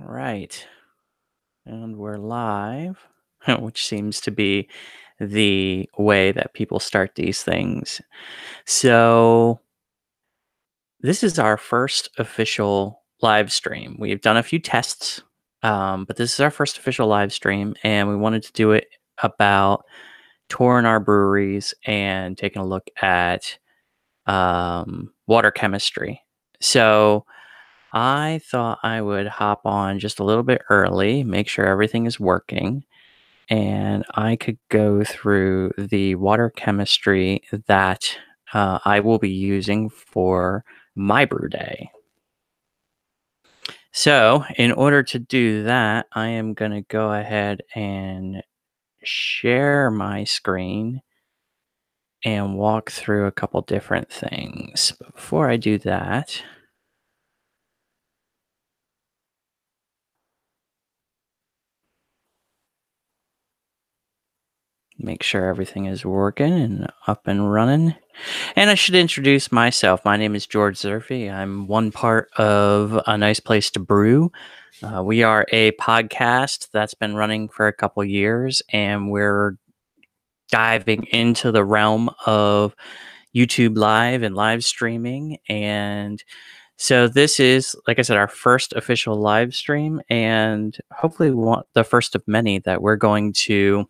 All right. And we're live, which seems to be the way that people start these things. So, this is our first official live stream. We've done a few tests, but this is our first official live stream, and we wanted to do it about touring our breweries and taking a look at water chemistry. So, I thought I would hop on just a little bit early, make sure everything is working, and I could go through the water chemistry that I will be using for my brew day. So, in order to do that, I am going to go ahead and share my screen and walk through a couple different things. But before I do that, make sure everything is working and up and running. And I should introduce myself. My name is George Zerfy. I'm one part of A Nice Place to Brew. We are a podcast that's been running for a couple years, and we're diving into the realm of YouTube Live and live streaming. And so this is, like I said, our first official live stream, and hopefully the first of many that we're going to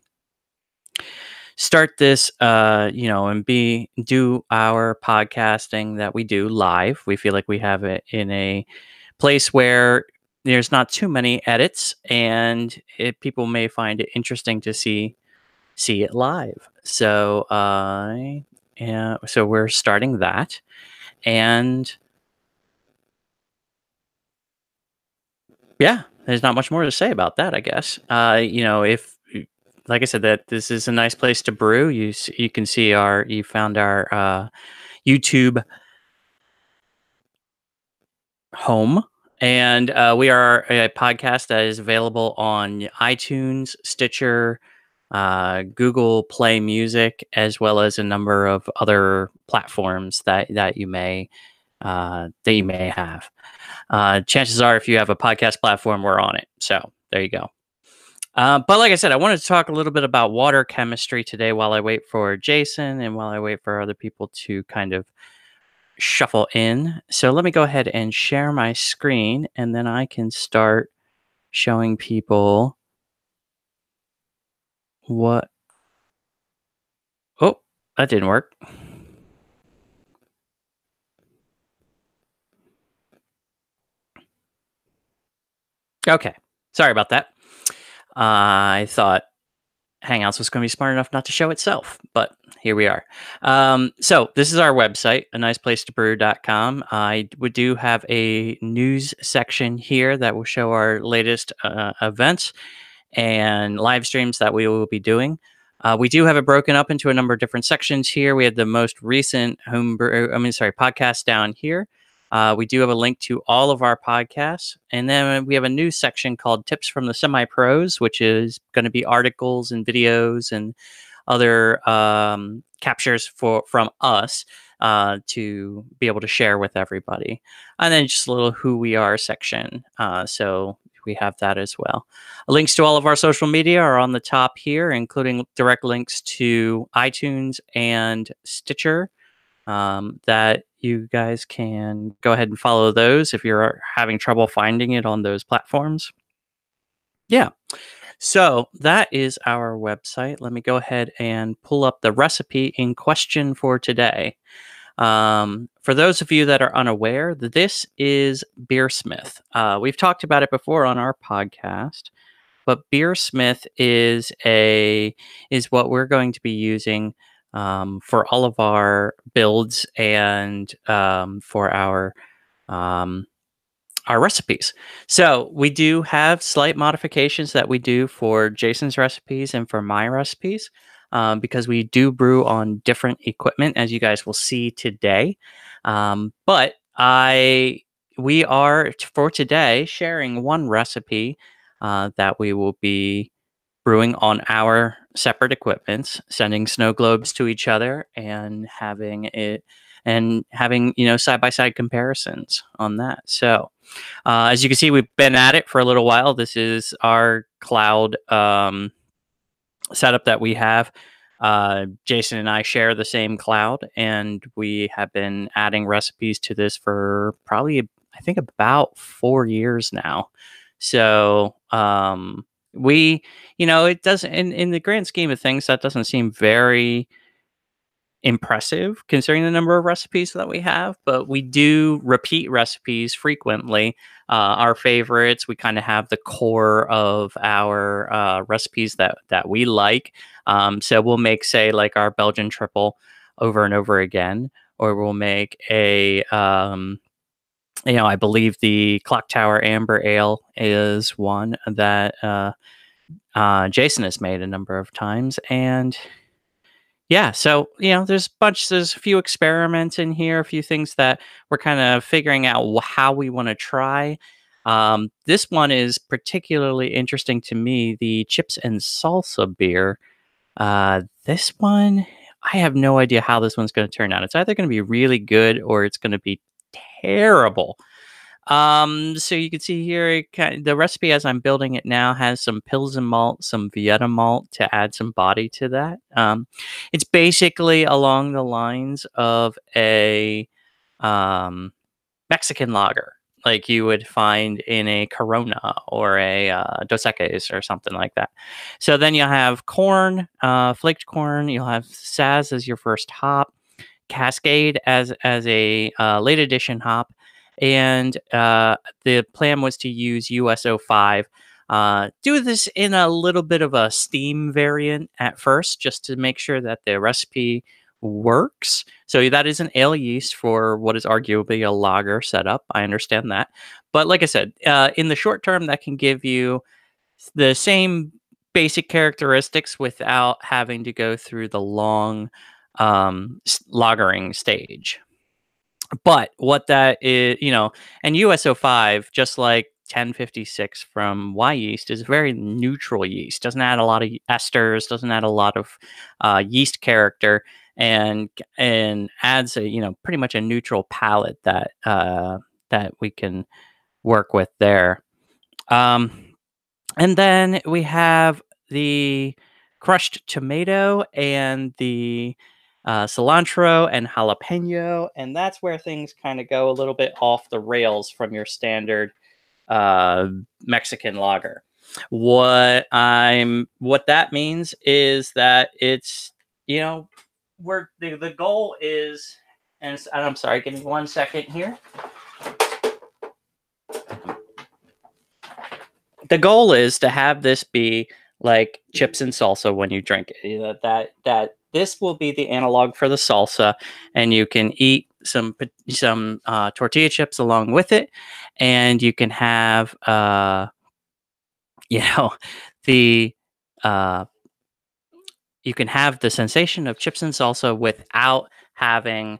start this and do our podcasting that we do live. We feel like we have it in a place where there's not too many edits, and people may find it interesting to see it live. So so we're starting that. And yeah, there's not much more to say about that, I guess. If like I said, that this is a nice place to brew. You can see you found our YouTube home, and we are a podcast that is available on iTunes, Stitcher, Google Play Music, as well as a number of other platforms that you may have. Chances are, if you have a podcast platform, we're on it. So there you go. But like I said, I wanted to talk a little bit about water chemistry today while I wait for Jason and while I wait for other people to kind of shuffle in. So let me go ahead and share my screen, and then I can start showing people what. Oh, that didn't work. Okay. Sorry about that. I thought Hangouts was going to be smart enough not to show itself, but here we are. So this is our website, a nice place to brew.com. I would do have a news section here that will show our latest events and live streams that we will be doing. We do have it broken up into a number of different sections here. We have the most recent podcast down here. We do have a link to all of our podcasts. And then we have a new section called Tips from the Semi-Pros, which is going to be articles and videos and other captures from us to be able to share with everybody. And then just a little who we are section. So we have that as well. Links to all of our social media are on the top here, including direct links to iTunes and Stitcher, that you guys can go ahead and follow those if you're having trouble finding it on those platforms. Yeah. So that is our website. Let me go ahead and pull up the recipe in question for today. For those of you that are unaware, this is Beersmith. We've talked about it before on our podcast, but Beersmith is what we're going to be using for all of our builds and for our recipes. So we do have slight modifications that we do for Jason's recipes and for my recipes, because we do brew on different equipment, as you guys will see today. But we are for today sharing one recipe that we will be brewing on our separate equipments, sending snow globes to each other and having side by side comparisons on that. So As you can see, we've been at it for a little while. This is our cloud setup that we have. Jason and I share the same cloud, and we have been adding recipes to this for probably, I think, about 4 years now. So we, it doesn't, in the grand scheme of things, that doesn't seem very impressive considering the number of recipes that we have, but we do repeat recipes frequently. Our favorites, we kind of have the core of our recipes that we like. So we'll make, say, like our Belgian triple over and over again, or we'll make I believe the Clock Tower Amber Ale is one that Jason has made a number of times, and yeah, so there's a few experiments in here, a few things that we're kind of figuring out how we want to try. This one is particularly interesting to me, the chips and salsa beer. This one, I have no idea how this one's going to turn out. It's either going to be really good or it's going to be terrible. So you can see here, the recipe as I'm building it now has some Pilsen malt, some Vieta malt to add some body to that. It's basically along the lines of a Mexican lager, like you would find in a Corona or a Dos Equis or something like that. So then you'll have corn, flaked corn. You'll have Saz as your first hop, Cascade as a late edition hop, and the plan was to use USO5. Do this in a little bit of a steam variant at first, just to make sure that the recipe works. So that is an ale yeast for what is arguably a lager setup. I understand that, but like I said, in the short term, that can give you the same basic characteristics without having to go through the long lagering stage. But what that is, and USO5, just like 1056 from Y yeast, is a very neutral yeast. Doesn't add a lot of esters, doesn't add a lot of yeast character, and adds a pretty much a neutral palate that we can work with there. And then we have the crushed tomato and the cilantro and jalapeno, and that's where things kind of go a little bit off the rails from your standard Mexican lager. What that means is that it's where the goal is, and I'm sorry, give me 1 second here. The goal is to have this be like chips and salsa when you drink it. That this will be the analog for the salsa, and you can eat some tortilla chips along with it, and you can have the you can have the sensation of chips and salsa without having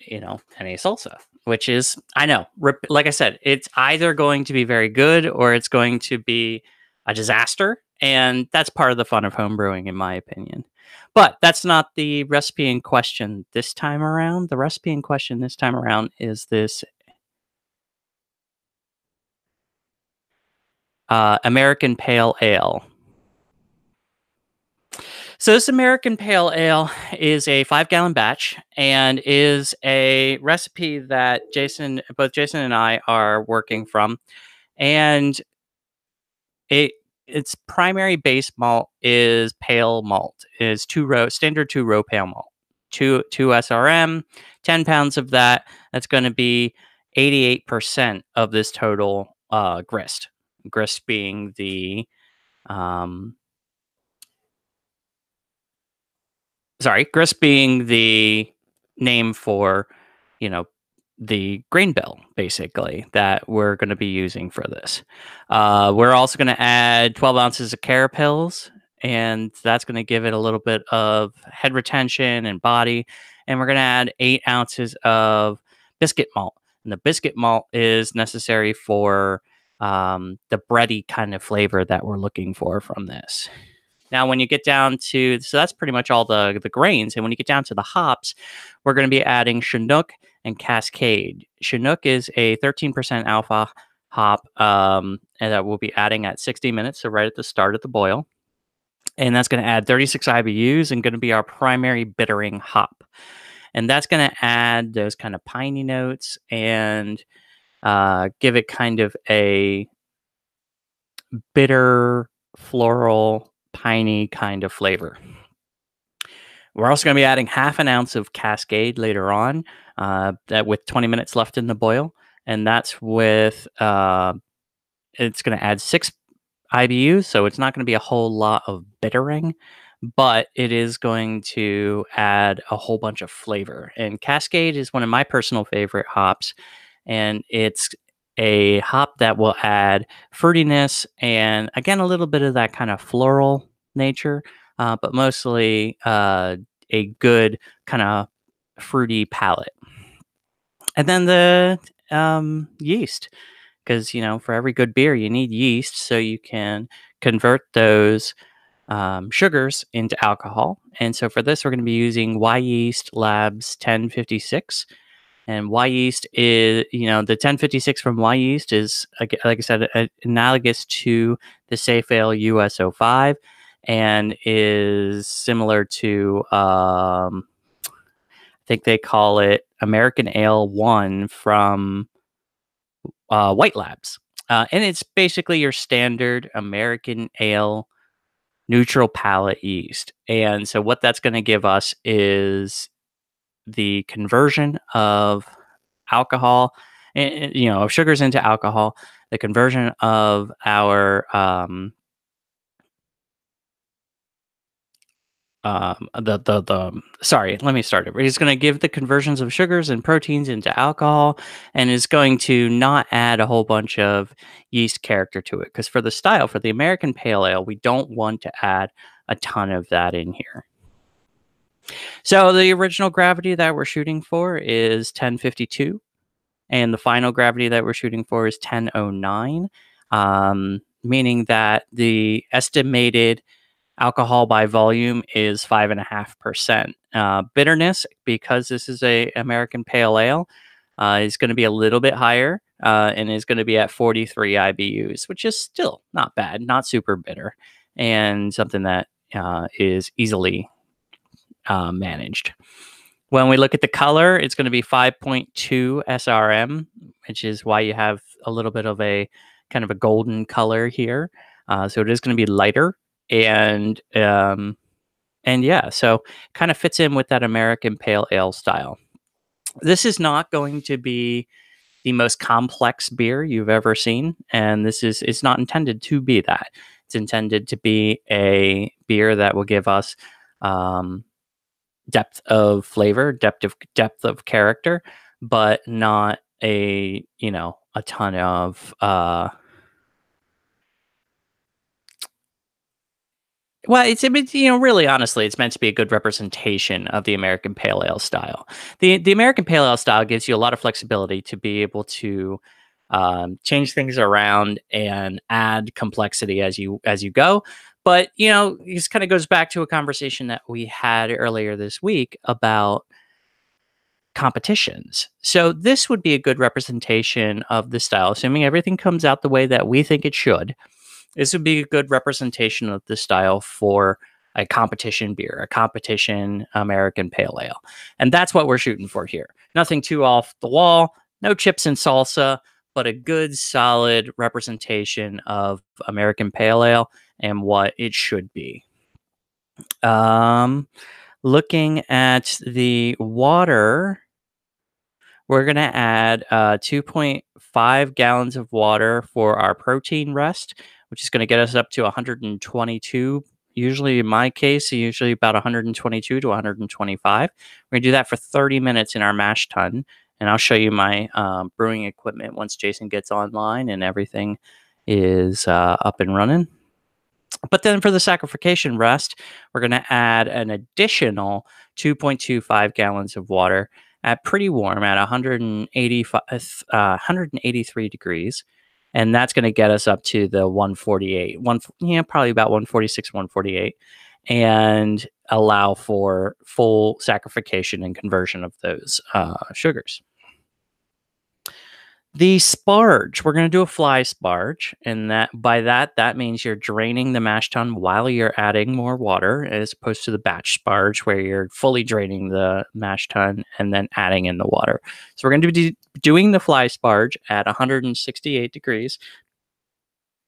any salsa, which is, I know, like I said, it's either going to be very good or it's going to be a disaster. And that's part of the fun of homebrewing, in my opinion. But that's not the recipe in question this time around. The recipe in question this time around is this American Pale Ale. So this American Pale Ale is a 5-gallon batch and is a recipe that both Jason and I are working from. And its primary base malt is pale malt. Is standard 2-row pale malt. 2 SRM, 10 pounds of that. That's going to be 88% of this total grist. Grist being the grist being the name for, the grain bill, basically, that we're going to be using for this. We're also going to add 12 ounces of carapils, and that's going to give it a little bit of head retention and body. And we're going to add 8 ounces of biscuit malt. And the biscuit malt is necessary for the bready kind of flavor that we're looking for from this. Now, when you get down to, so that's pretty much all the grains. And when you get down to the hops, we're going to be adding Chinook and Cascade. Chinook is a 13% alpha hop, and that we'll be adding at 60 minutes, so right at the start of the boil. And that's going to add 36 IBUs and going to be our primary bittering hop. And that's going to add those kind of piney notes and give it kind of a bitter, floral, piney kind of flavor. We're also going to be adding half an ounce of Cascade later on, that with 20 minutes left in the boil, and that's with it's going to add 6 IBUs, so it's not going to be a whole lot of bittering, but it is going to add a whole bunch of flavor. And Cascade is one of my personal favorite hops, and it's a hop that will add fruitiness and again a little bit of that kind of floral nature, but mostly a good kind of fruity palate. And then the yeast, because for every good beer you need yeast, so you can convert those sugars into alcohol. And so for this, we're going to be using Y Yeast Labs 1056. And Y Yeast is, the 1056 from Y Yeast is, like I said, analogous to the Safe Ale USO5 and is similar to, I think they call it American Ale 1 from White Labs. And it's basically your standard American Ale neutral palate yeast. And so what that's going to give us is the conversion of alcohol, of sugars into alcohol, the conversion of our sorry, let me start over. It's going to give the conversions of sugars and proteins into alcohol, and is going to not add a whole bunch of yeast character to it, because for the style, for the American Pale Ale, we don't want to add a ton of that in here. So the original gravity that we're shooting for is 1052, and the final gravity that we're shooting for is 1009, meaning that the estimated alcohol by volume is 5.5%. Bitterness, because this is a American Pale Ale, is going to be a little bit higher, and is going to be at 43 IBUs, which is still not bad, not super bitter, and something that is easily managed. When we look at the color, it's going to be 5.2 SRM, which is why you have a little bit of a kind of a golden color here. So it is going to be lighter, and yeah, so kind of fits in with that American Pale Ale style. This is not going to be the most complex beer you've ever seen, and it's not intended to be that. It's intended to be a beer that will give us depth of flavor, depth of character, but not a ton of well, really honestly, it's meant to be a good representation of the American Pale Ale style. The American Pale Ale style gives you a lot of flexibility to be able to change things around and add complexity as you go. But this kind of goes back to a conversation that we had earlier this week about competitions. So this would be a good representation of the style, assuming everything comes out the way that we think it should. This would be a good representation of the style for a competition beer, a competition American Pale Ale. And that's what we're shooting for here. Nothing too off the wall, no chips and salsa, but a good solid representation of American Pale Ale and what it should be. Looking at the water, we're going to add 2.5 gallons of water for our protein rest, which is going to get us up to 122. Usually, in my case, usually about 122 to 125. We're going to do that for 30 minutes in our mash tun, and I'll show you my brewing equipment once Jason gets online and everything is up and running. But then for the saccharification rest, we're going to add an additional 2.25 gallons of water at pretty warm at 183 degrees. And that's going to get us up to the 148, probably about 146, 148, and allow for full saccharification and conversion of those sugars. The sparge, we're gonna do a fly sparge, and that means you're draining the mash tun while you're adding more water, as opposed to the batch sparge where you're fully draining the mash tun and then adding in the water. So we're gonna be doing the fly sparge at 168 degrees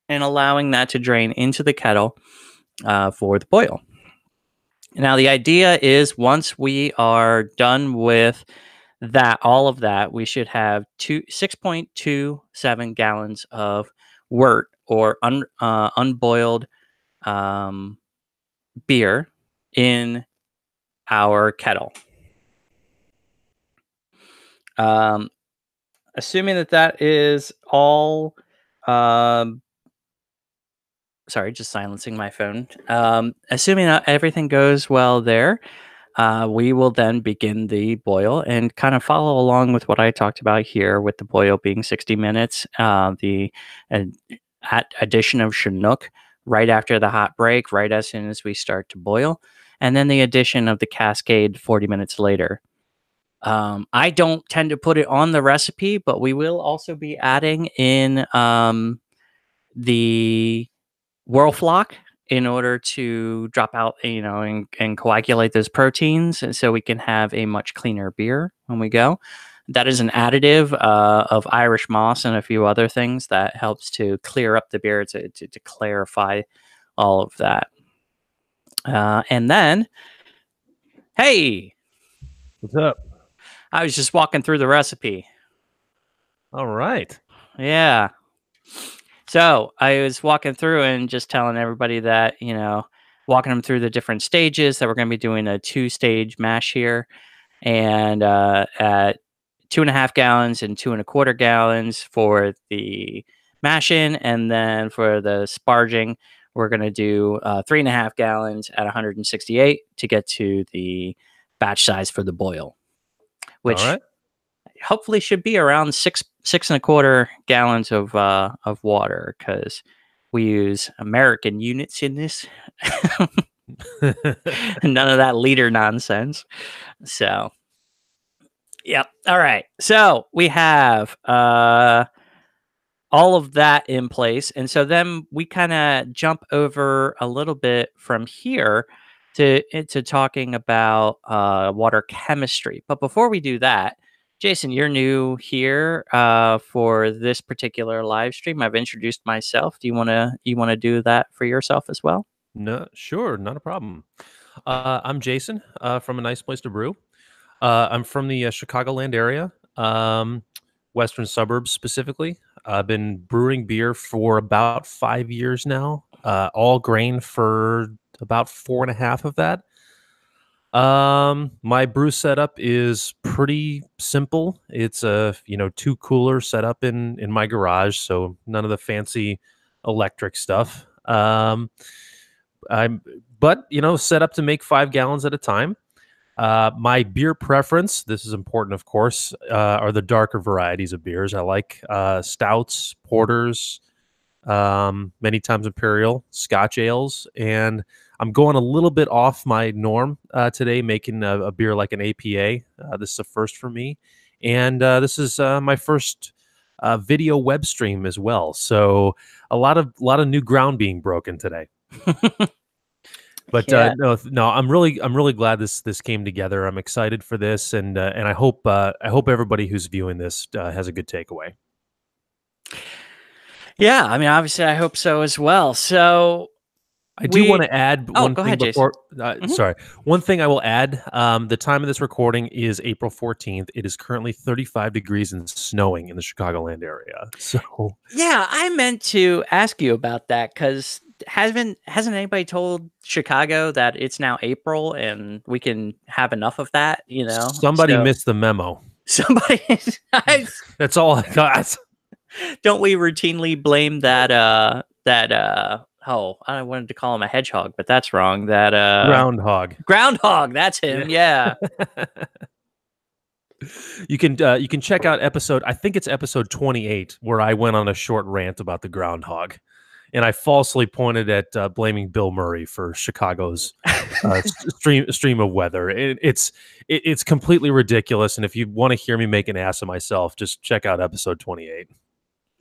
and allowing that to drain into the kettle for the boil. Now, the idea is once we are done with all of that, we should have 6.27 gallons of wort or unboiled um, beer in our kettle. Um, Assuming that is all. Sorry, just silencing my phone. Assuming that everything goes well there, we will then begin the boil and kind of follow along with what I talked about here, with the boil being 60 minutes. The addition of Chinook right after the hot break, right as soon as we start to boil, and then the addition of the Cascade 40 minutes later. I don't tend to put it on the recipe, but we will also be adding in the Whirlfloc in order to drop out, and coagulate those proteins, and so we can have a much cleaner beer when we go. That is an additive of Irish moss and a few other things that helps to clear up the beer to clarify all of that. And then, hey, What's up? I was just walking through the recipe. All right. Yeah. So I was walking through and just telling everybody that, walking them through the different stages, that we're going to be doing a 2-stage mash here. And at 2.5 gallons and 2.25 gallons for the mashing. And then for the sparging, we're going to do 3.5 gallons at 168 to get to the batch size for the boil, All which right. hopefully should be around 6.25 gallons of water, because we use American units in this. None of that liter nonsense. So, yep. All right. So we have all of that in place, and so then we kind of jump over a little bit from here into talking about water chemistry. But before we do that, Jason, you're new here for this particular live stream. I've introduced myself. Do you want to do that for yourself as well? No, sure, not a problem. I'm Jason from A Nice Place to Brew. I'm from the Chicagoland area, western suburbs specifically. I've been brewing beer for about 5 years now, all grain for about 4.5 of that. My brew setup is pretty simple. It's a 2 cooler setup in my garage, so none of the fancy electric stuff. I'm but set up to make 5 gallons at a time. My beer preference, this is important, of course, are the darker varieties of beers. I like stouts, porters, many times imperial, Scotch ales, and I'm going a little bit off my norm today, making a beer like an APA. This is a first for me, and this is my first video web stream as well. So a lot of new ground being broken today. But Yeah. no, I'm really glad this came together. I'm excited for this, and I hope everybody who's viewing this has a good takeaway. Yeah, I mean, obviously, I hope so as well. So I do want to add oh, one go thing ahead, Jason. before. Mhm. Sorry, one thing I will add. The time of this recording is April 14th. It is currently 35 degrees and snowing in the Chicagoland area. So Yeah, I meant to ask you about that, because hasn't anybody told Chicago that it's now April and we can have enough of that? somebody So missed the memo. somebody, That's all I got. don't we routinely blame oh, I wanted to call him a hedgehog, but that's wrong. That Groundhog. groundhog, that's him. Yeah. You can check out episode. I think it's episode 28, where I went on a short rant about the groundhog. and I falsely pointed at blaming Bill Murray for Chicago's stream of weather. It's completely ridiculous. And if you want to hear me make an ass of myself, just check out episode 28.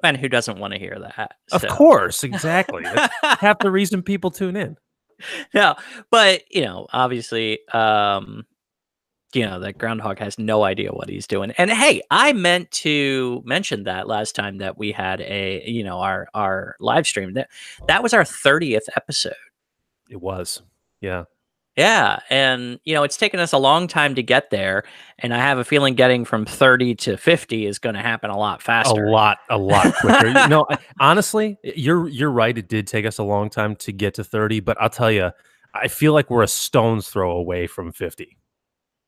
And who doesn't want to hear that? Of So course, exactly. That's half the reason people tune in. no, but obviously, that groundhog has no idea what he's doing. And hey, I meant to mention that last time that we had our live stream. That was our 30th episode. It was. Yeah. Yeah, and it's taken us a long time to get there, and I have a feeling getting from 30 to 50 is going to happen a lot faster. A lot quicker. Honestly, you're right. It did take us a long time to get to 30, but I'll tell you, I feel like we're a stone's throw away from 50.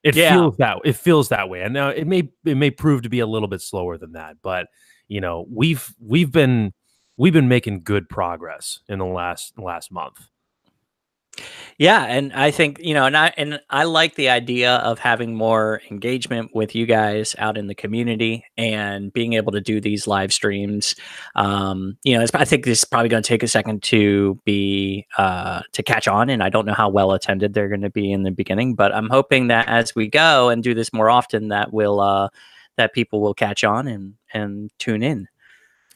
It Yeah. feels that way. And now it may prove to be a little bit slower than that, but we've been making good progress in the last month. Yeah, and I think, and I like the idea of having more engagement with you guys out in the community and being able to do these live streams. I think this is probably going to take a second to be to catch on, and I don't know how well attended they're going to be in the beginning, but I'm hoping that as we go and do this more often, that will that people will catch on and tune in.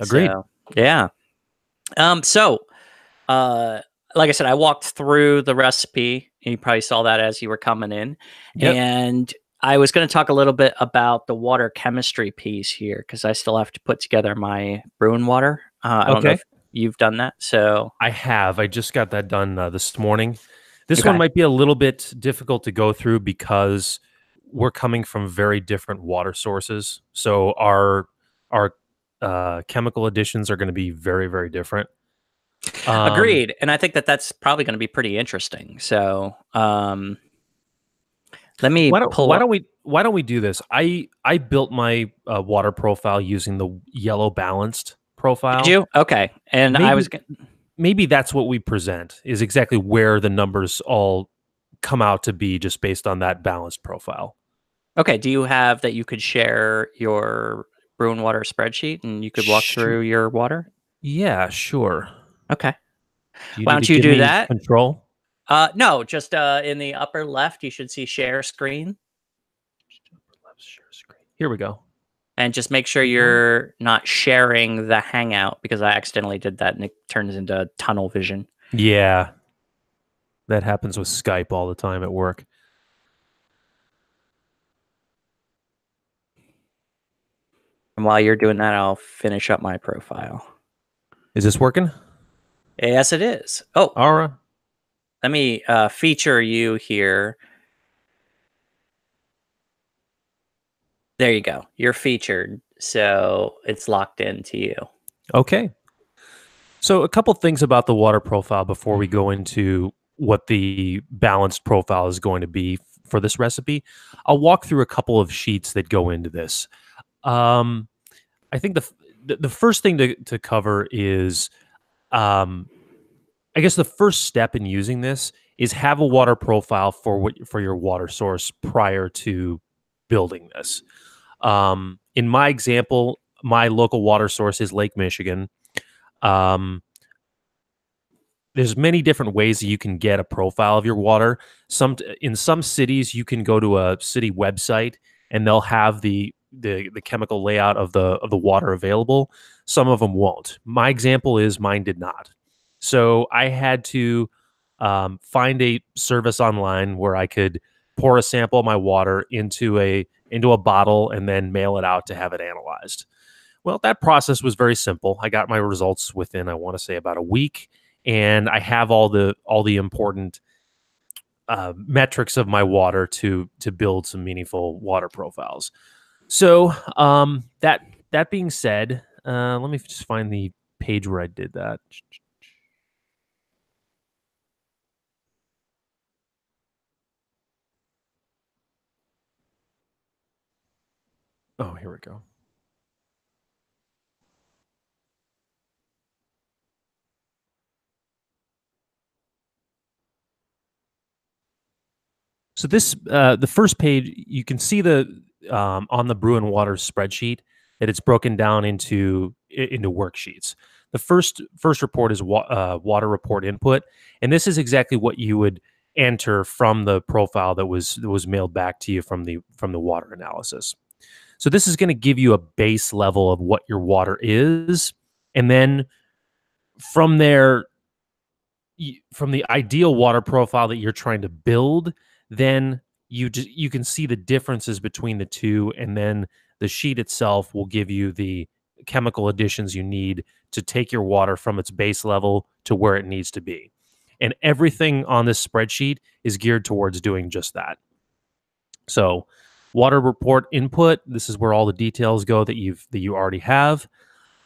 Agreed. So, yeah. So, like I said, I walked through the recipe. You probably saw that as you were coming in. Yep. And I was going to talk a little bit about the water chemistry piece here because I still have to put together my brewing water. I don't know if you've done that. So I have. I just got that done this morning. This one might be a little bit difficult to go through because we're coming from very different water sources. So our chemical additions are going to be very, very different. Agreed. And I think that that's probably going to be pretty interesting. So let me why don't we do this? I built my water profile using the yellow balanced profile. Did you? Okay. And maybe that's what we present is exactly where the numbers all come out to be just based on that balanced profile. Okay. Do you have that you could share your brewing water spreadsheet and you could walk through your water? Yeah, sure. Okay. Why don't you do that? Control? No, just in the upper left, you should see share screen. Here we go. And just make sure you're not sharing the Hangout because I accidentally did that and it turns into tunnel vision. Yeah. That happens with Skype all the time at work. And while you're doing that, I'll finish up my profile. Is this working? Yes, it is. Oh, all right. Let me feature you here. There you go. You're featured. So it's locked into you. Okay. So a couple things about the water profile before we go into what the balanced profile is going to be for this recipe. I'll walk through a couple of sheets that go into this. I think the first thing to cover is, I guess the first step in using this is have a water profile for your water source prior to building this. In my example, my local water source is Lake Michigan. There's many different ways that you can get a profile of your water. In some cities, you can go to a city website and they'll have the chemical layout of the water available. Some of them won't. My example is mine did not. So I had to find a service online where I could pour a sample of my water into a bottle and then mail it out to have it analyzed. Well, that process was very simple. I got my results within, I want to say, about a week, and I have all the important metrics of my water to build some meaningful water profiles. So that being said, let me just find the page where I did that. Oh, here we go. So this, the first page, you can see the on the Brew and Water spreadsheet. that it's broken down into worksheets. The first report is water report input, and this is exactly what you would enter from the profile that was mailed back to you from the water analysis. So this is going to give you a base level of what your water is, and then from there, from the ideal water profile that you're trying to build, then you can see the differences between the two, and then the sheet itself will give you the chemical additions you need to take your water from its base level to where it needs to be. And everything on this spreadsheet is geared towards doing just that. So, water report input, this is where all the details go that you already have.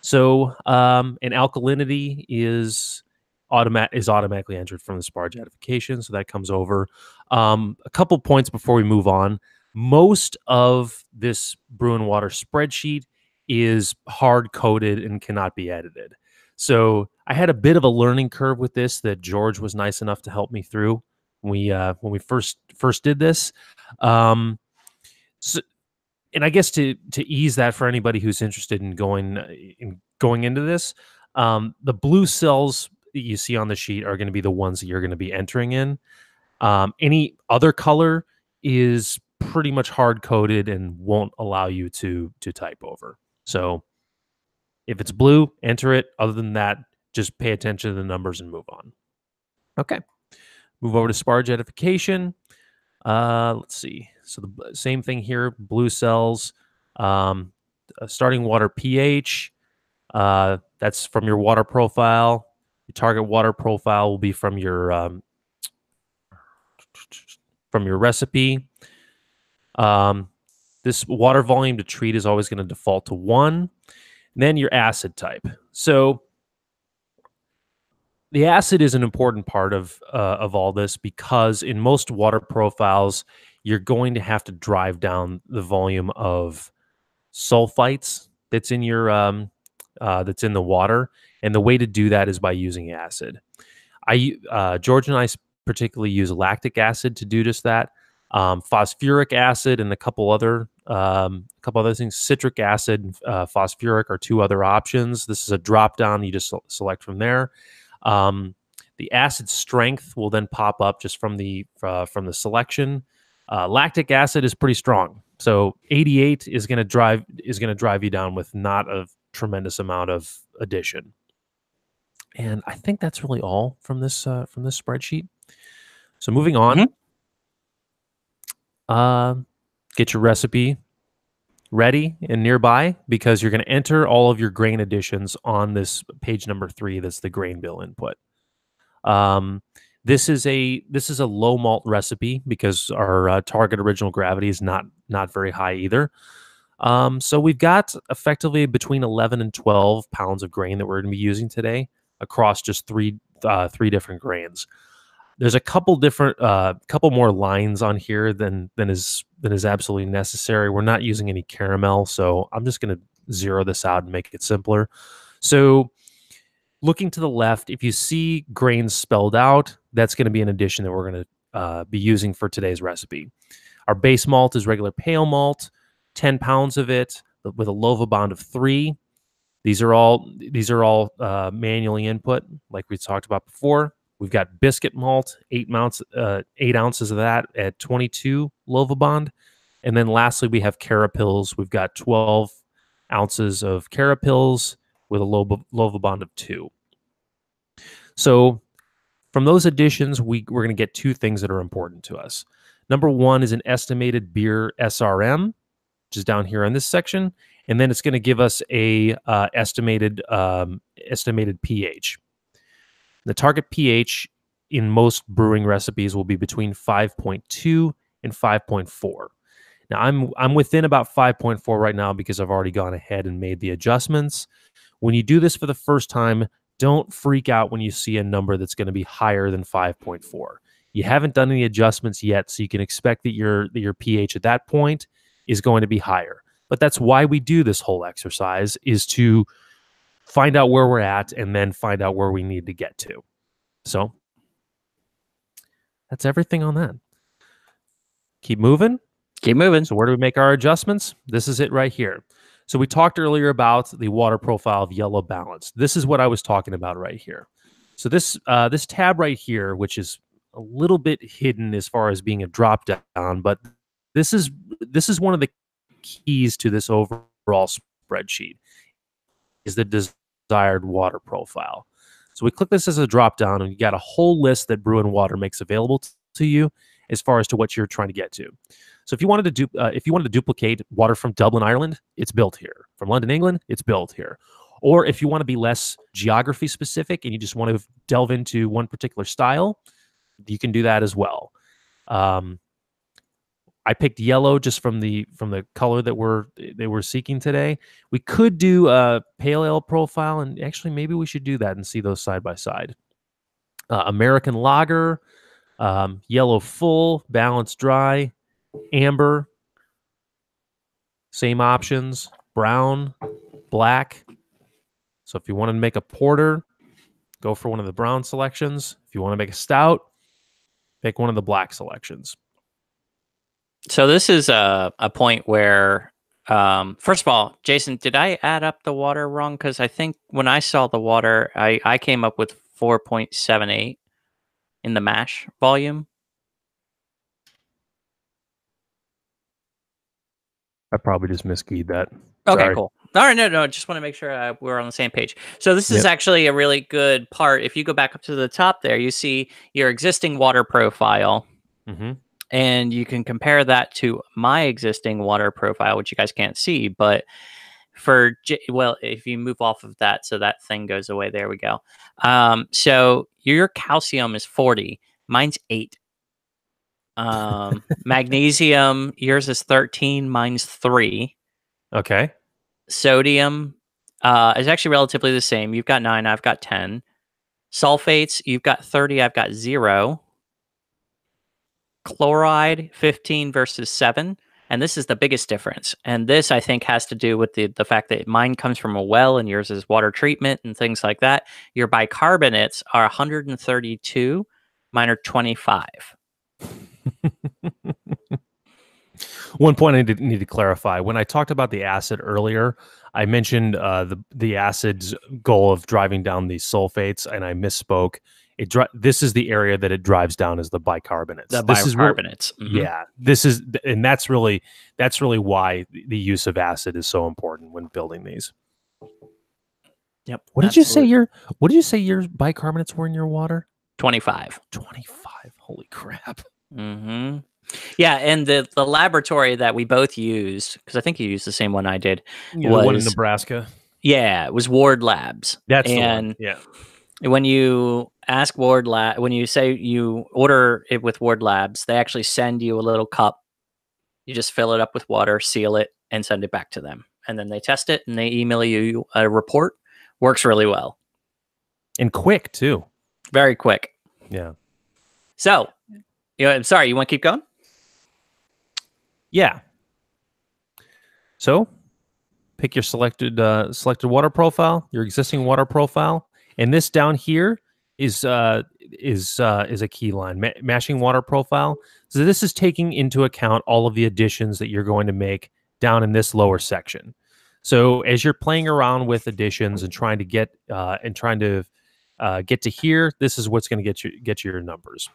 So, and alkalinity is automatically entered from the sparge identification, so that comes over. A couple points before we move on. Most of this brew and water spreadsheet is hard coded and cannot be edited. So I had a bit of a learning curve with this that George was nice enough to help me through when we first did this. Um, so, and I guess to ease that for anybody who's interested in going into this, the blue cells that you see on the sheet are going to be the ones that you're going to be entering in. Any other color is pretty much hard coded and won't allow you to type over. So if it's blue, enter it. Other than that, just pay attention to the numbers and move on. Okay, move over to sparge edification. Let's see. So the same thing here, blue cells, starting water pH. That's from your water profile. Your target water profile will be from your recipe. This water volume to treat is always going to default to 1. And then your acid type. So the acid is an important part of all this, because in most water profiles, you're going to have to drive down the volume of sulfites that's in the water, and the way to do that is by using acid. George and I particularly use lactic acid to do just that. Phosphoric acid and a couple other things. Citric acid and phosphoric are two other options. This is a drop down. You just select from there. The acid strength will then pop up just from the selection. Lactic acid is pretty strong, so 88 is going to drive you down with not a tremendous amount of addition. And I think that's really all from this spreadsheet. So moving on, get your recipe ready and nearby, because you're going to enter all of your grain additions on this page number 3. That's the grain bill input. This is a low malt recipe because our target original gravity is not very high either. So we've got effectively between 11 and 12 pounds of grain that we're going to be using today across just three different grains. There's a couple more lines on here than is absolutely necessary. We're not using any caramel, so I'm just going to zero this out and make it simpler. So looking to the left, if you see grains spelled out, that's going to be an addition that we're going to be using for today's recipe. Our base malt is regular pale malt, 10 pounds of it with a lova bond of 3. These are all manually input, like we talked about before. We've got biscuit malt, 8 ounces of that at 22 lova bond. And then lastly, we have carapils. We've got 12 ounces of carapils with a lova bond of 2. So from those additions, we're going to get 2 things that are important to us. Number 1 is an estimated beer SRM, which is down here in this section. And then it's going to give us a estimated pH. The target pH in most brewing recipes will be between 5.2 and 5.4. Now I'm within about 5.4 right now because I've already gone ahead and made the adjustments. When you do this for the first time, don't freak out when you see a number that's going to be higher than 5.4. You haven't done any adjustments yet, so you can expect that your pH at that point is going to be higher. But that's why we do this whole exercise, is to find out where we're at and then find out where we need to get to. So that's everything on that. Keep moving. Keep moving. So where do we make our adjustments? This is it right here. So we talked earlier about the water profile of yellow balance. This is what I was talking about right here. So this tab right here, which is a little bit hidden as far as being a drop down, but this is this is one of the keys to this overall spreadsheet is the desired water profile. So we click this as a drop down, and you got a whole list that Brew and Water makes available to you as far as to what you're trying to get to. So if you wanted to if you wanted to duplicate water from Dublin, Ireland, it's built here. From London, England, it's built here. Or if you want to be less geography specific and you just want to delve into one particular style, you can do that as well. I picked yellow just from the color that they were seeking today. We could do a pale ale profile, and actually maybe we should do that and see those side by side. American lager, yellow full, balanced dry, amber, same options, brown, black. So if you want to make a porter, go for one of the brown selections. If you want to make a stout, pick one of the black selections. So this is a point where, first of all, Jason, did I add up the water wrong? Because I think when I saw the water, I came up with 4.78 in the mash volume. I probably just miskeyed that. Okay, Sorry. cool. All right, no, just want to make sure we're on the same page. So this is actually a really good part. If you go back up to the top there, you see your existing water profile. Mm-hmm. And you can compare that to my existing water profile, which you guys can't see. But well, if you move off of that, so that thing goes away. There we go. So your calcium is 40. Mine's 8. Magnesium, yours is 13. Mine's 3. Okay. Sodium is actually relatively the same. You've got 9. I've got 10. Sulfates, you've got 30. I've got 0. Chloride 15 versus 7, and this is the biggest difference. And this I think has to do with the fact that mine comes from a well and yours is water treatment and things like that. Your bicarbonates are 132, mine are 25. One point I need to clarify. When I talked about the acid earlier, I mentioned the acid's goal of driving down these sulfates, and I misspoke. This is the area that it drives down as the bicarbonates. The this bicarbonates. Yeah, this is, and that's really why the use of acid is so important when building these. Yep. What did you say your bicarbonates were in your water? 25. 25. Holy crap. Mm-hmm. Yeah, and the laboratory that we both used, because I think you used the same one I did, was the one in Nebraska. Yeah, it was Ward Labs. That's the one. Yeah. When you ask when you say you order it with Ward Labs, they actually send you a little cup. You just fill it up with water, seal it, and send it back to them. And then they test it and they email you a report. Works really well. And quick, too. Very quick. Yeah. So, I'm sorry, you want to keep going? Yeah. So, pick your selected water profile, your existing water profile, and this down here is a key line, mashing water profile. So this is taking into account all of the additions that you're going to make down in this lower section. So as you're playing around with additions and trying to get to here, this is what's going to get you your numbers.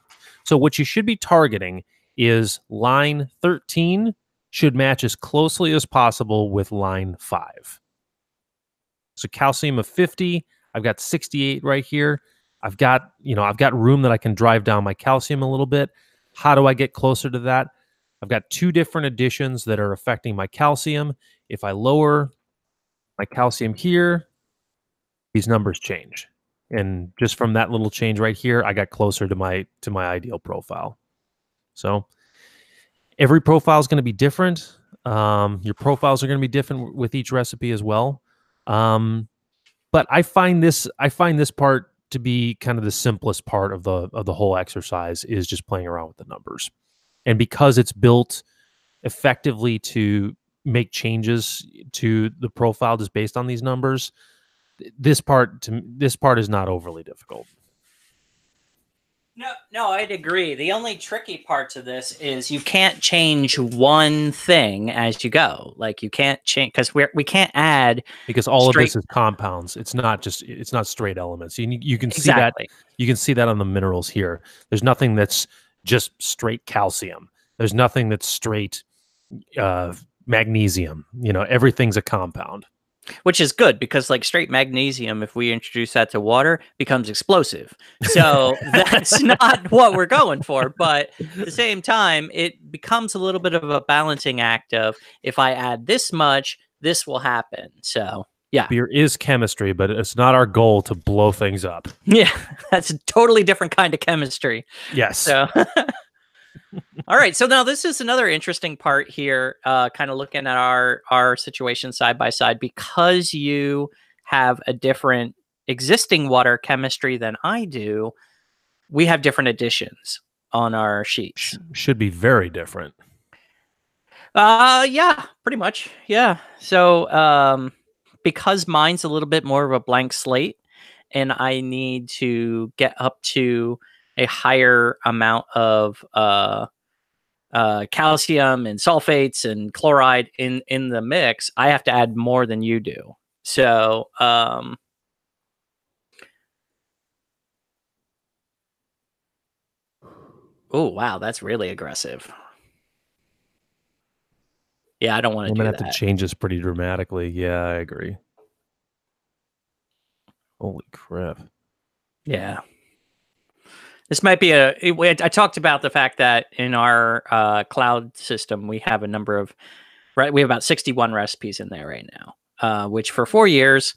So what you should be targeting is line 13 should match as closely as possible with line 5. So calcium of 50, I've got 68 right here. I've got room that I can drive down my calcium a little bit. How do I get closer to that? I've got 2 different additions that are affecting my calcium. If I lower my calcium here, these numbers change. And just from that little change right here, I got closer to my ideal profile. So every profile is going to be different. Your profiles are going to be different with each recipe as well. But I find this part to be kind of the simplest part of the whole exercise, is just playing around with the numbers. And because it's built effectively to make changes to the profile just based on these numbers, this part is not overly difficult. No, I'd agree. The only tricky part to this is you can't change one thing as you go. Like you can't change because we can't add because all of this straight. is compounds. It's not straight elements. You can see that Exactly. on the minerals here. There's nothing that's just straight calcium. There's nothing that's straight uh, magnesium. Everything's a compound. Which is good because like straight magnesium, if we introduce that to water, becomes explosive. So that's not what we're going for. But at the same time, it becomes a little bit of a balancing act of if I add this much, this will happen. So yeah. Beer is chemistry, but it's not our goal to blow things up. Yeah. That's a totally different kind of chemistry. Yes. So all right. So now this is another interesting part here, kind of looking at our situation side by side because you have a different existing water chemistry than I do. We have different additions on our sheets. Should be very different. Yeah, pretty much. Yeah. So because mine's a little bit more of a blank slate, and I need to get up to a higher amount of calcium and sulfates and chloride in the mix, I have to add more than you do. So, oh wow, that's really aggressive. Yeah, I don't want I'm to gonna do have to that. change this pretty dramatically. Yeah, I agree. Holy crap. Yeah. This might be I talked about the fact that in our cloud system, we have a number of, right? We have about 61 recipes in there right now, which for 4 years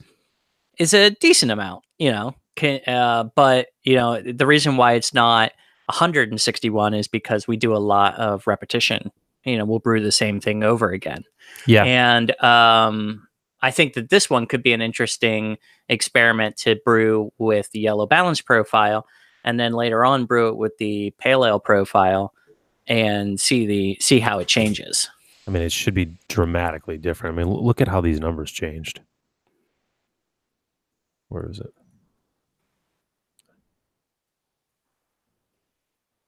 is a decent amount, but the reason why it's not 161 is because we do a lot of repetition. We'll brew the same thing over again. Yeah. And I think that this one could be an interesting experiment to brew with the yellow balance profile, and then later on brew it with the pale ale profile, and see how it changes. I mean, it should be dramatically different. I mean, look at how these numbers changed. Where is it?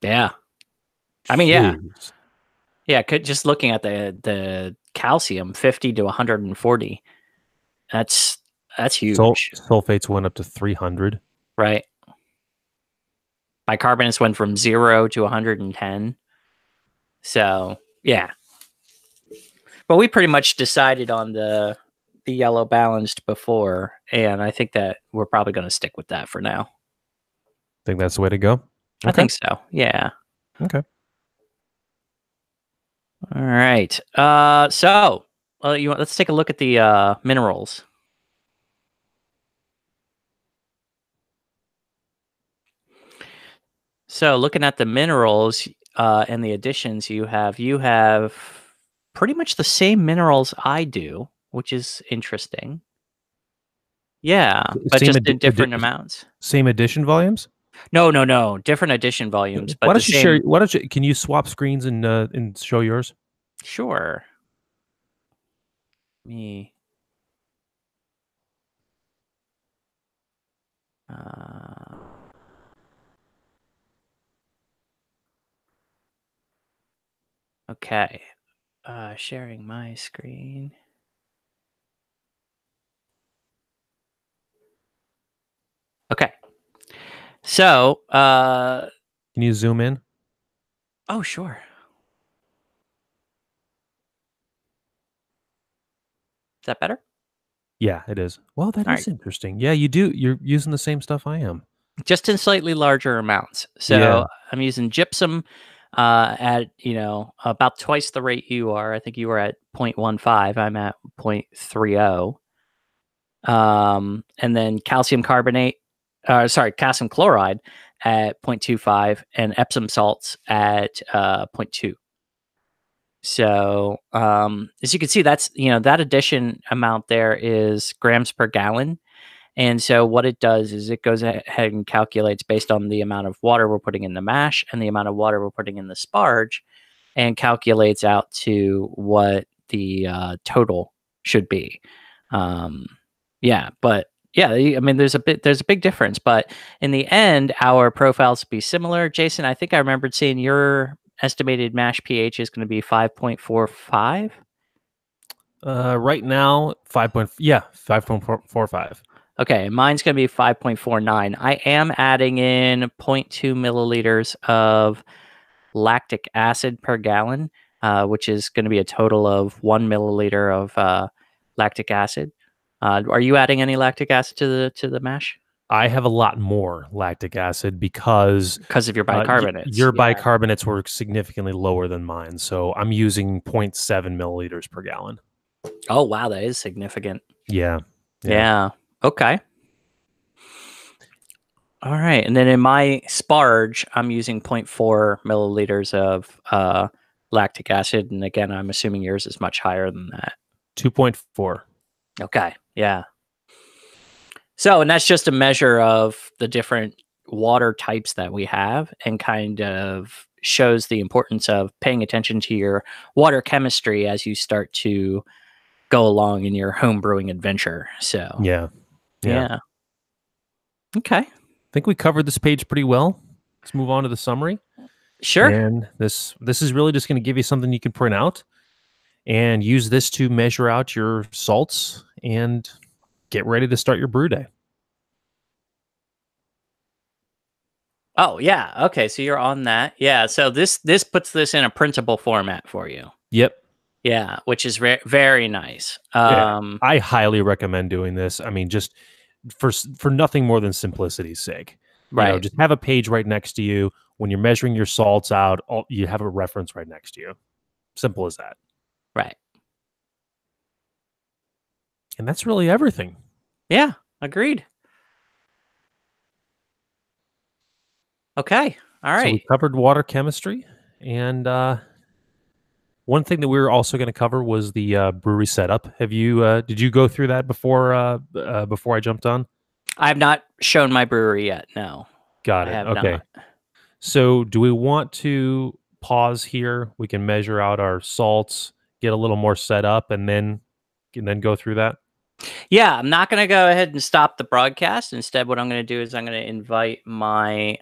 Yeah, I mean, yeah, Jeez. yeah. Just looking at the calcium, 50 to 140. That's huge, Sulfates went up to 300. right? Bicarbonates went from 0 to 110. So yeah, but we pretty much decided on the yellow balanced before, and I think that we're probably going to stick with that for now. Think that's the way to go? I Okay. think so. Yeah. Okay. All right. So let's take a look at the minerals. So looking at the minerals and the additions you have pretty much the same minerals I do, which is interesting. Yeah, but Same just in different amounts. same addition volumes? No, different addition volumes, but the same. Can you swap screens and show yours? Sure. Me. Uh, okay. Sharing my screen. Okay. So, Can you zoom in? oh, sure. Is that better? Yeah, it is. Well, that All is right. interesting. Yeah, you do. You're using the same stuff I am. Just in slightly larger amounts. Yeah. So I'm using gypsum at, about twice the rate you are. I think you were at 0.15. I'm at 0.30. And then calcium carbonate, calcium chloride at 0.25 and Epsom salts at 0.2. So, as you can see, that's, that addition amount there is grams per gallon. And so what it does is it goes ahead and calculates based on the amount of water we're putting in the mash and the amount of water we're putting in the sparge, and calculates out to what the total should be. Yeah, but Yeah, I mean, there's a big difference, but in the end, our profiles be similar. Jason, I think I remembered seeing your estimated mash pH is going to be 5.45. Right now, 5.45. Okay, mine's going to be 5.49. I am adding in zero point 0.2 milliliters of lactic acid per gallon, which is going to be a total of 1 milliliter of lactic acid. Are you adding any lactic acid to the mash I have a lot more lactic acid because because of your bicarbonates? your Yeah. bicarbonates were significantly lower than mine. So I'm using zero point 0.7 milliliters per gallon. Oh wow, that is significant. Yeah. Yeah. Yeah. Okay. All right. And then in my sparge, I'm using zero point 0.4 milliliters of lactic acid. And again, I'm assuming yours is much higher than that. 2.4. Okay. Yeah. So, and that's just a measure of the different water types that we have and kind of shows the importance of paying attention to your water chemistry as you start to go along in your home brewing adventure. So, Yeah. Yeah. yeah. Okay. I think we covered this page pretty well. Let's move on to the summary. Sure. And this is really just going to give you something you can print out and use this to measure out your salts and get ready to start your brew day. Oh, yeah. Okay, so you're on that. Yeah, so this puts this in a printable format for you. Yep. Yeah, which is very nice. Yeah. I highly recommend doing this. I mean, just for nothing more than simplicity's sake. Right, Just have a page right next to you. When you're measuring your salts out, you have a reference right next to you. Simple as that. right. And that's really everything. Yeah, agreed. Okay, all So we right. covered water chemistry, and one thing that we were also going to cover was the brewery setup. Have you did you go through that before I jumped on? I have not shown my brewery yet. No, Got I it. have Okay. not. So do we want to pause here? We can measure out our salts, get a little more set up, and then go through that. Yeah, I'm not going to go ahead and stop the broadcast. Instead, what I'm going to do is I'm going to invite my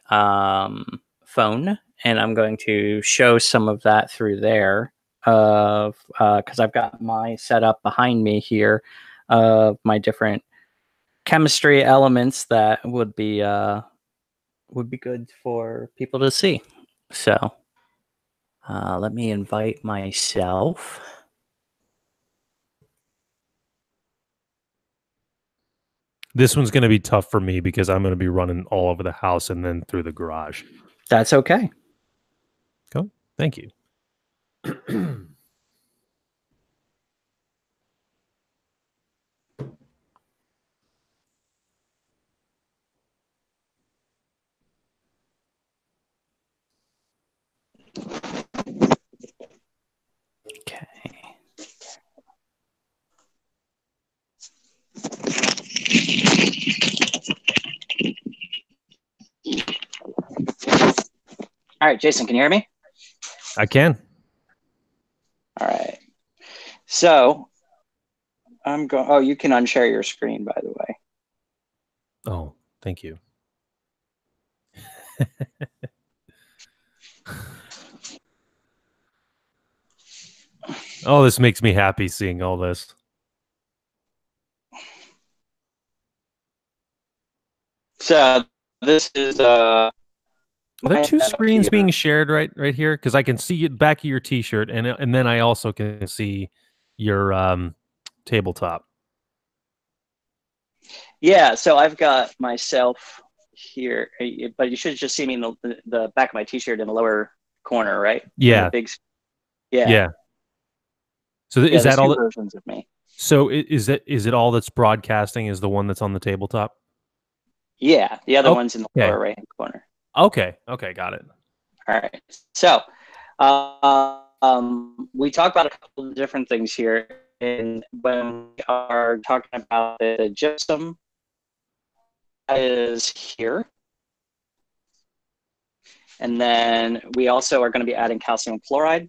phone, and I'm going to show some of that through there. Of because I've got my setup behind me here of my different chemistry elements that would be good for people to see. So let me invite myself. This one's going to be tough for me because I'm going to be running all over the house and then through the garage. That's okay. Go. Thank you. Okay. All right, Jason, can you hear me? I can. All right. So I'm going. Oh, you can unshare your screen, by the way. Oh, thank you. Oh, this makes me happy seeing all this. So this is Are there my two setup screens here. being shared right here? Because I can see the back of your T-shirt, and then I also can see your tabletop. Yeah. So I've got myself here, but you should just see me in the back of my T-shirt in the lower corner, right? In the Yeah, big. Yeah. yeah. So Yeah. is There's that all? two versions of me. So is it all that's broadcasting? Is the one that's on the tabletop? Yeah. The other one's in the Okay, lower right hand corner. okay, got it. All right. So we talk about a couple of different things here. And when we are talking about the gypsum, is here. And then we also are going to be adding calcium chloride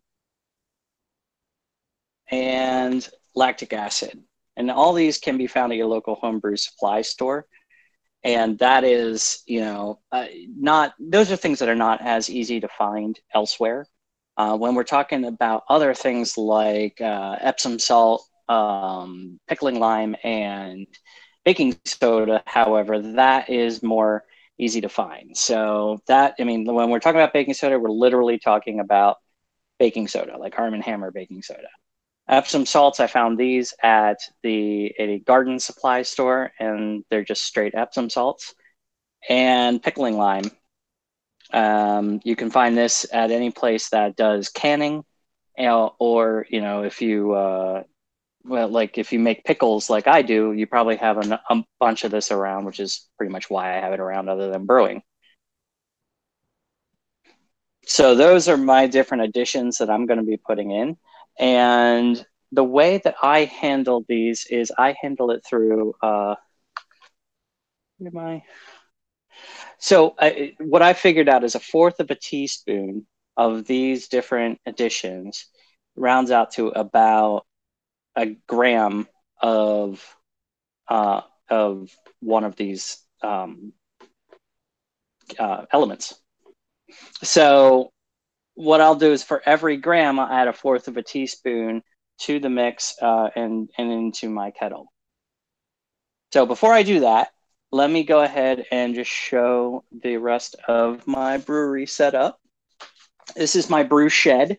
and lactic acid. And all these can be found at your local homebrew supply store. And that is, not, those are things that are not as easy to find elsewhere. When we're talking about other things like Epsom salt, pickling lime, and baking soda, however, that is more easy to find. So that, I mean, when we're talking about baking soda, we're literally talking about baking soda, like Arm& Hammer baking soda. Epsom salts, I found these at a garden supply store, and they're just straight Epsom salts. And pickling lime, you can find this at any place that does canning, or if you like if you make pickles like I do, you probably have a bunch of this around, which is pretty much why I have it around other than brewing. So those are my different additions that I'm going to be putting in. And the way that I handle these is I handle it through, what I figured out is a fourth of a teaspoon of these different additions rounds out to about a gram of one of these elements. So what I'll do is for every gram, I'll add a fourth of a teaspoon to the mix and into my kettle. So before I do that, let me go ahead and just show the rest of my brewery setup. This is my brew shed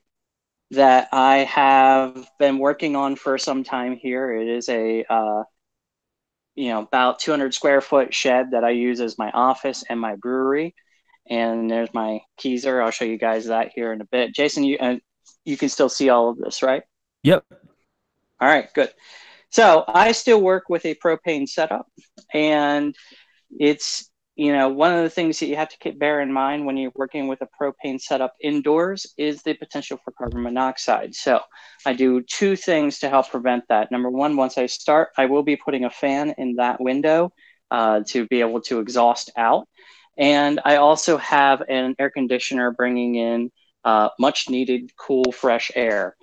that I have been working on for some time here. It is a about 200 square foot shed that I use as my office and my brewery. And there's my keezer. I'll show you guys that here in a bit. Jason, you can still see all of this, right? Yep. All right, good. So I still work with a propane setup, and it's, one of the things that you have to bear in mind when you're working with a propane setup indoors is the potential for carbon monoxide. So I do two things to help prevent that. Number one, once I start, I will be putting a fan in that window to be able to exhaust out. And I also have an air conditioner bringing in much needed cool, fresh air.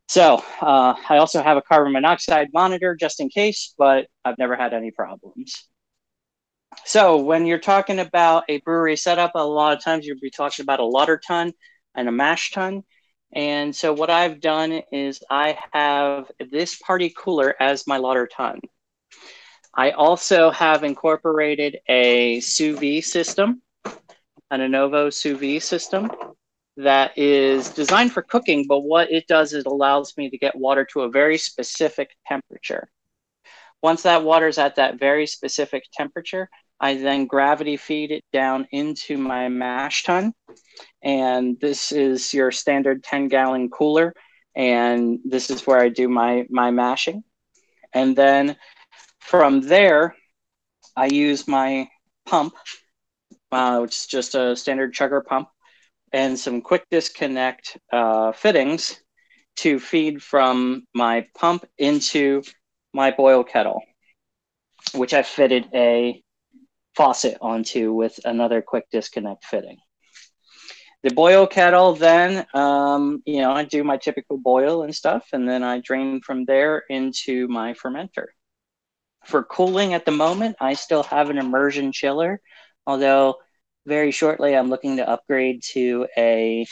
So I also have a carbon monoxide monitor just in case, but I've never had any problems. So when you're talking about a brewery setup, a lot of times you'll be talking about a lauter tun and a mash tun. And so what I've done is I have this party cooler as my lauter tun. I also have incorporated a sous vide system, an Anovo sous vide system that is designed for cooking, but what it does is it allows me to get water to a very specific temperature. Once that water is at that very specific temperature, I then gravity feed it down into my mash tun. And this is your standard 10-gallon cooler. And this is where I do my mashing. And then from there, I use my pump, which is just a standard chugger pump, and some quick disconnect fittings to feed from my pump into my boil kettle, which I fitted a faucet onto with another quick disconnect fitting. The boil kettle, then, I do my typical boil and stuff, and then I drain from there into my fermenter. For cooling at the moment, I still have an immersion chiller, although very shortly I'm looking to upgrade to a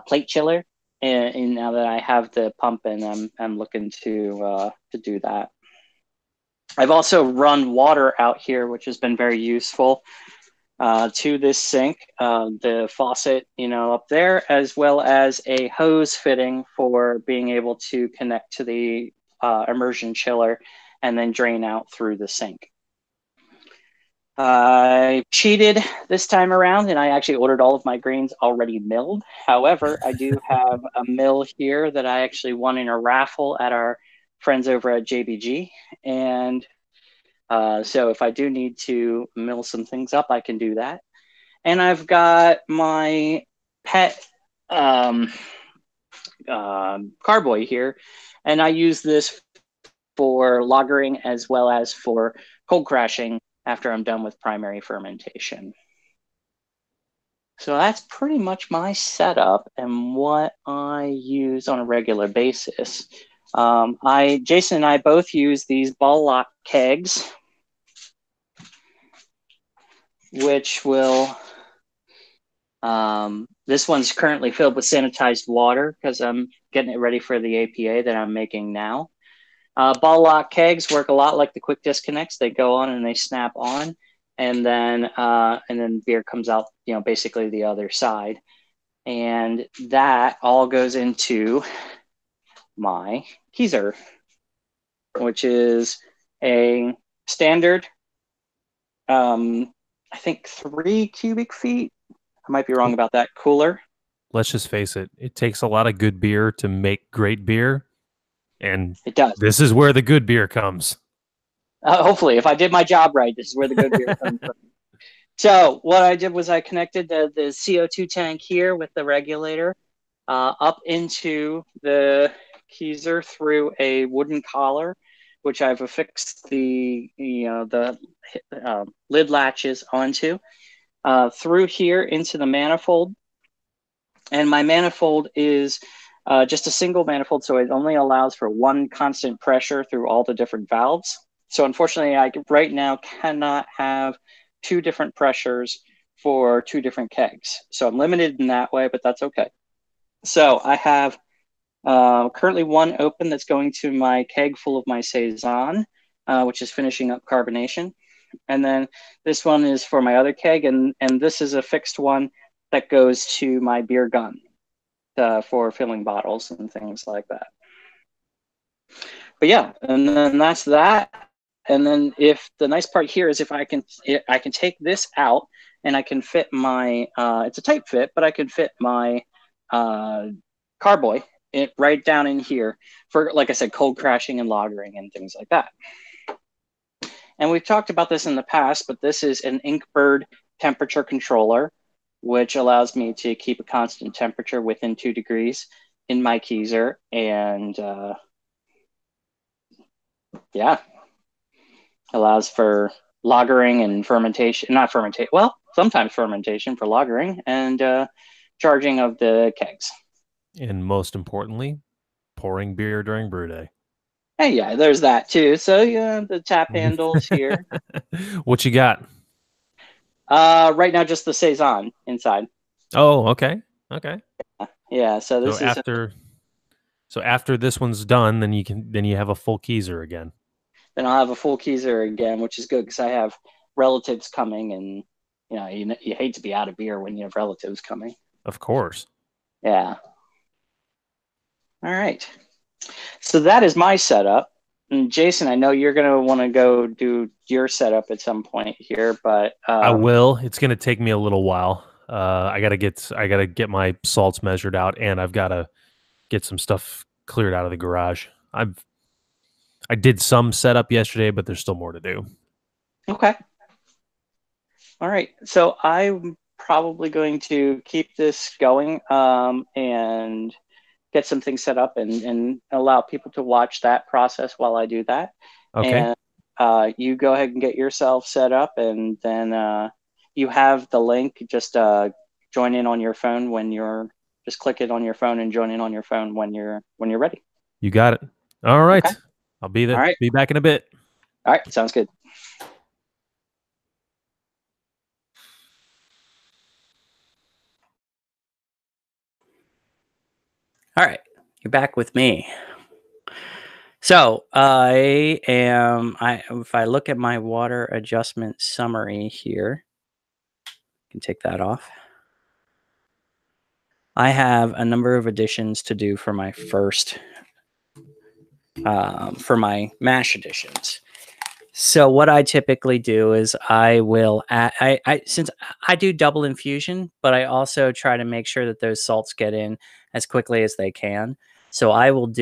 plate chiller. And now that I have the pump, and I'm looking to do that. I've also run water out here, which has been very useful to this sink, the faucet, up there, as well as a hose fitting for being able to connect to the immersion chiller and then drain out through the sink. I cheated this time around, and I actually ordered all of my grains already milled. However, I do have a mill here that I actually won in a raffle at our friends over at JBG. And so if I do need to mill some things up, I can do that. And I've got my pet carboy here, and I use this for lagering as well as for cold crashing after I'm done with primary fermentation. So that's pretty much my setup and what I use on a regular basis. Jason and I both use these ball lock kegs, which will. This one's currently filled with sanitized water because I'm getting it ready for the APA that I'm making now. Ball lock kegs work a lot like the quick disconnects. They go on and they snap on, and then beer comes out, basically the other side, and that all goes into my Keezer, which is a standard, I think 3 cubic feet. I might be wrong about that. Cooler. Let's just face it. It takes a lot of good beer to make great beer, and It does. this is where the good beer comes. Hopefully, if I did my job right, this is where the good beer comes from. So what I did was I connected the CO2 tank here with the regulator up into the Keezer through a wooden collar, which I've affixed the lid latches onto, through here into the manifold. And my manifold is just a single manifold, so it only allows for one constant pressure through all the different valves. So unfortunately, I right now cannot have 2 different pressures for 2 different kegs. So I'm limited in that way, but that's okay. So I have currently one open that's going to my keg full of my Saison, which is finishing up carbonation. And then this one is for my other keg, and this is a fixed one that goes to my beer gun for filling bottles and things like that. But yeah, and then that's that. And then if the nice part here is if I can take this out and I can fit my it's a tight fit, but I can fit my carboy right down in here for, like I said, cold crashing and lagering and things like that. And we've talked about this in the past, but this is an Inkbird temperature controller, which allows me to keep a constant temperature within 2 degrees in my Keezer. And allows for lagering and fermentation, not fermentation, well, sometimes fermentation for lagering and charging of the kegs. And most importantly, pouring beer during brew day. Hey, yeah, there's that too. So yeah, the tap handles here. What you got? Right now, just the Saison inside. Oh, okay. Okay. Yeah, so this is after this one's done, then you have a full Keezer again. then I'll have a full Keezer again, which is good because I have relatives coming, and you hate to be out of beer when you have relatives coming. Of course. Yeah. All right. So that is my setup. And Jason, I know you're going to want to go do your setup at some point here, but I will. It's going to take me a little while. I gotta get my salts measured out, and I've got to get some stuff cleared out of the garage. I did some setup yesterday, but there's still more to do. Okay. All right. So I'm probably going to keep this going and get some things set up and allow people to watch that process while I do that. Okay. And you go ahead and get yourself set up, and then you have the link. Just join in on your phone when you're. Just click it on your phone and join in on your phone when you're ready. You got it. All right. Okay. I'll be there. All right. Be back in a bit. All right. Sounds good. All right. You're back with me. So if I look at my water adjustment summary here, I can take that off. I have a number of additions to do for my first, for my mash additions. So what I typically do is I will add, since I do double infusion, but I also try to make sure that those salts get in as quickly as they can. So I will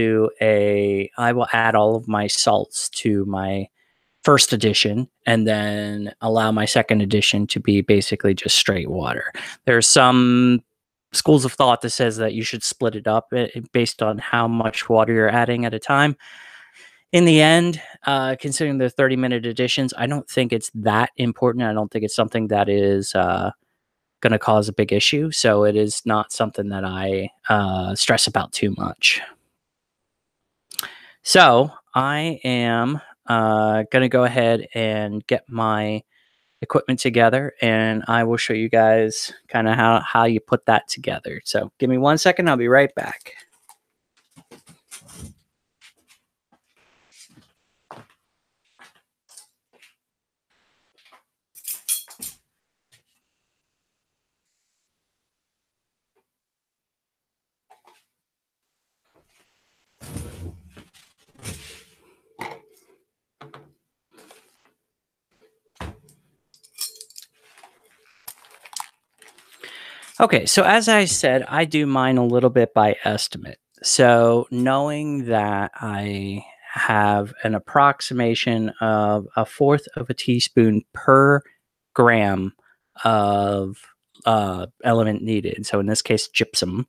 add all of my salts to my first edition and then allow my second edition to be basically just straight water. There's some schools of thought that says that you should split it up based on how much water you're adding at a time. In the end, considering the 30-minute editions, I don't think it's that important. I don't think it's something that is going to cause a big issue. So it is not something that I stress about too much. So I am going to go ahead and get my equipment together, and I will show you guys kind of how you put that together. So give me 1 second. I'll be right back. Okay, so as I said, I do mine a little bit by estimate. So knowing that I have an approximation of a fourth of a teaspoon per gram of element needed. So in this case, gypsum.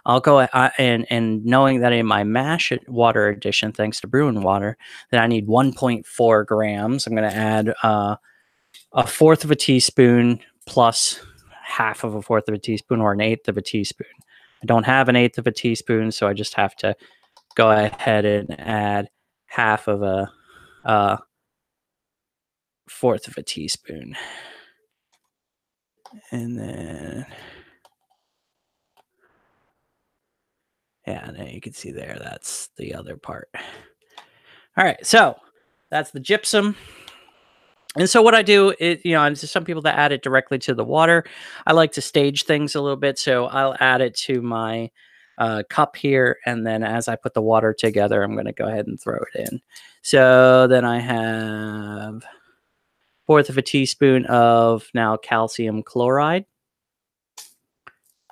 I'll go and knowing that in my mash water addition, thanks to brewing water, that I need 1.4 grams. I'm going to add a fourth of a teaspoon plus half of a fourth of a teaspoon or an eighth of a teaspoon. I don't have an eighth of a teaspoon, so I just have to go ahead and add half of a fourth of a teaspoon. And then, yeah, now you can see there, that's the other part. All right, so that's the gypsum. And so what I do is, there's some people that add it directly to the water. I like to stage things a little bit, so I'll add it to my cup here, and then as I put the water together, I'm going to go ahead and throw it in. So then I have fourth of a teaspoon of now calcium chloride,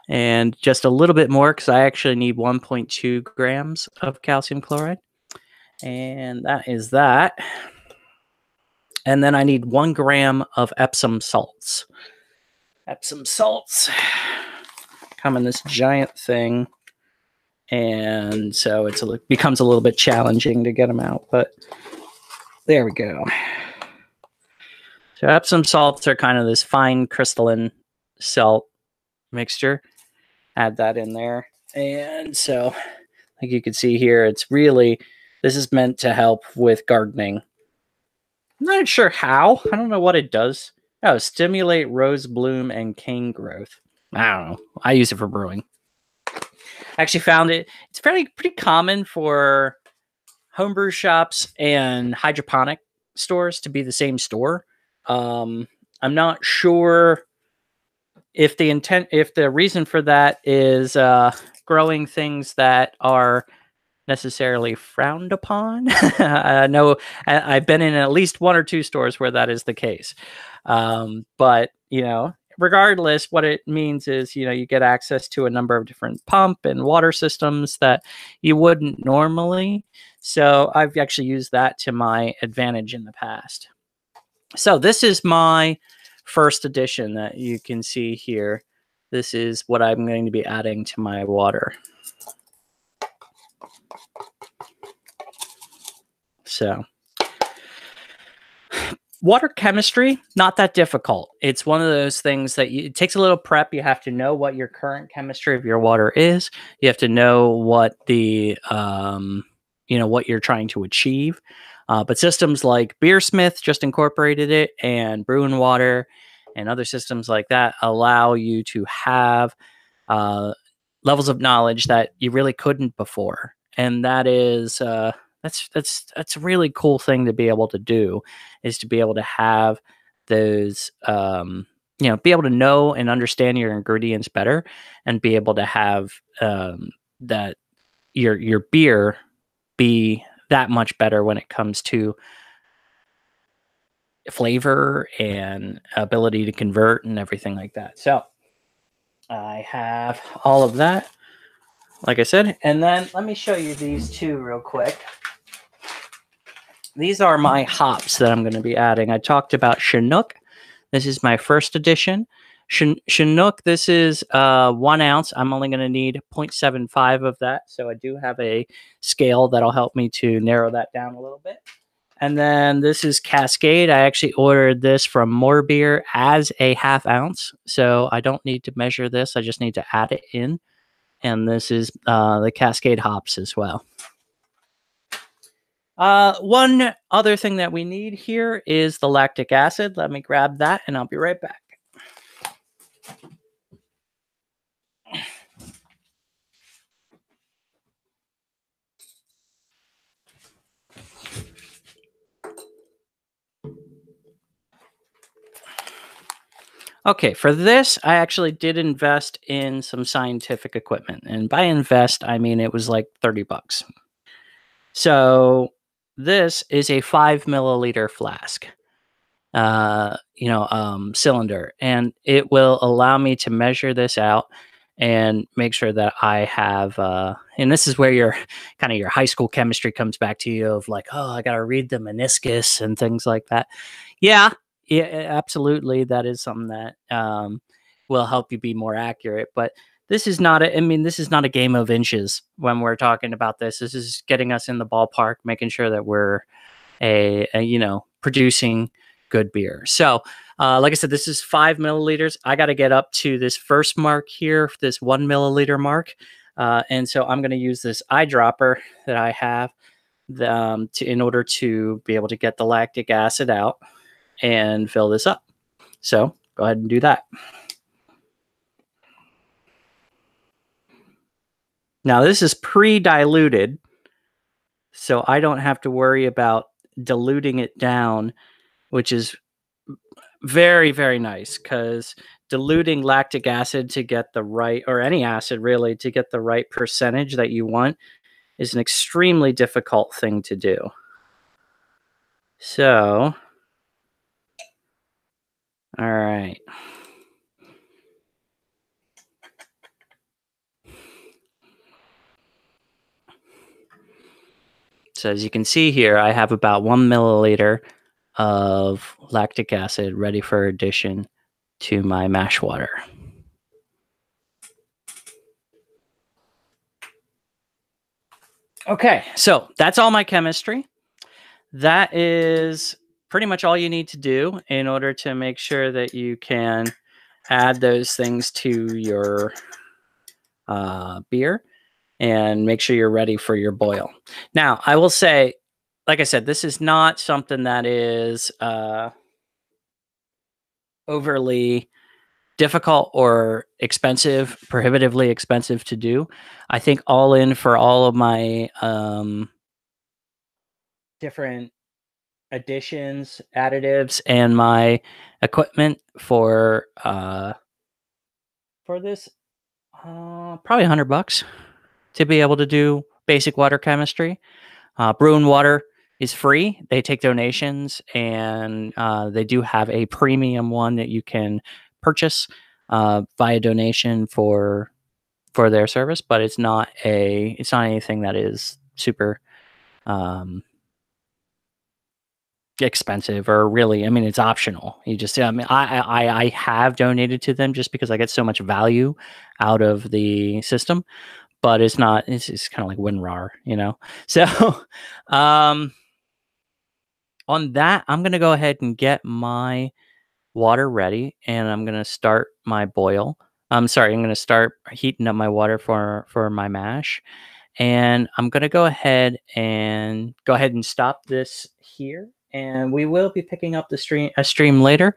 and just a little bit more because I actually need 1.2 grams of calcium chloride, and that is that. And then I need 1 gram of Epsom salts. Epsom salts come in this giant thing, and so it becomes a little bit challenging to get them out, but there we go. So Epsom salts are kind of this fine crystalline salt mixture. Add that in there, and so like you can see here, this is meant to help with gardening. I'm not sure how. I don't know what it does. Oh, stimulate rose bloom and cane growth. I don't know. I use it for brewing. I actually found it's pretty common for homebrew shops and hydroponic stores to be the same store. I'm not sure if the reason for that is growing things that are necessarily frowned upon. I know I've been in at least 1 or 2 stores where that is the case. But, regardless, what it means is, you get access to a number of different pump and water systems that you wouldn't normally. So I've actually used that to my advantage in the past. So this is my first edition that you can see here. This is what I'm going to be adding to my water. So water chemistry, not that difficult. It's one of those things that it takes a little prep. You have to know what your current chemistry of your water is. You have to know what the, what you're trying to achieve. But systems like Beersmith just incorporated it, and Brewing Water and other systems like that allow you to have levels of knowledge that you really couldn't before. And that is that's a really cool thing to be able to do, is to be able to have those be able to know and understand your ingredients better, and be able to have that your beer be that much better when it comes to flavor and ability to convert and everything like that. So I have all of that, like I said, and then let me show you these two real quick. These are my hops that I'm going to be adding. I talked about Chinook. This is my first edition. Chinook, this is 1 ounce. I'm only going to need 0.75 of that, so I do have a scale that'll help me to narrow that down a little bit. And then this is Cascade. I actually ordered this from More Beer as a 1/2 ounce, so I don't need to measure this. I just need to add it in. And this is the Cascade hops as well. One other thing that we need here is the lactic acid. Let me grab that and I'll be right back. Okay, for this, I actually did invest in some scientific equipment. And by invest, I mean it was like 30 bucks. So this is a 5 milliliter flask, cylinder, and it will allow me to measure this out and make sure that I have, and this is where your kind of your high school chemistry comes back to you of like, oh, I got to read the meniscus and things like that. Yeah, yeah, absolutely. That is something that will help you be more accurate. But this is not a, I mean, this is not a game of inches when we're talking about this. This is getting us in the ballpark, making sure that we're producing good beer. So, like I said, this is 5 milliliters. I got to get up to this first mark here, this 1 milliliter mark. And so I'm going to use this eyedropper that I have in order to be able to get the lactic acid out and fill this up. So go ahead and do that. Now this is pre-diluted, so I don't have to worry about diluting it down, which is very, very nice because diluting lactic acid to get the right, or any acid really, to get the right percentage that you want is an extremely difficult thing to do. So, all right. So as you can see here, I have about 1 milliliter of lactic acid ready for addition to my mash water. Okay, so that's all my chemistry. That is pretty much all you need to do in order to make sure that you can add those things to your beer and make sure you're ready for your boil. Now, I will say, like I said, this is not something that is overly difficult or expensive, prohibitively expensive to do. I think all in for all of my different additions, additives, and my equipment for this, probably $100 to be able to do basic water chemistry. Brew Water is free. They take donations, and they do have a premium one that you can purchase via donation for their service. But it's not anything that is super expensive or really. I mean, it's optional. You just, I mean, I have donated to them just because I get so much value out of the system. But it's not. It's kind of like WinRAR, you know. So, on that, I'm gonna go ahead and get my water ready, and I'm gonna start my boil. I'm sorry. I'm gonna start heating up my water for my mash, and I'm gonna go ahead and stop this here. And we will be picking up the stream later.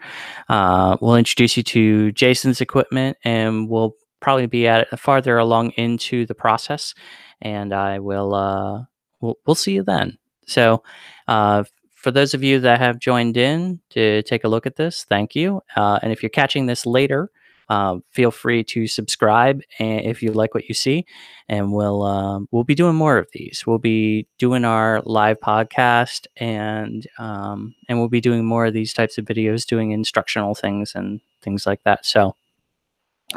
We'll introduce you to Jason's equipment, and we'll probably be at it farther along into the process. And I will we'll see you then. So for those of you that have joined in to take a look at this, thank you. And if you're catching this later, feel free to subscribe if you like what you see, and we'll be doing more of these. We'll be doing our live podcast, and we'll be doing more of these types of videos, doing instructional things and things like that. So,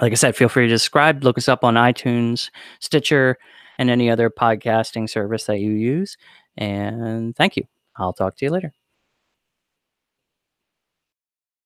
like I said, feel free to subscribe. Look us up on iTunes, Stitcher, and any other podcasting service that you use. And thank you. I'll talk to you later.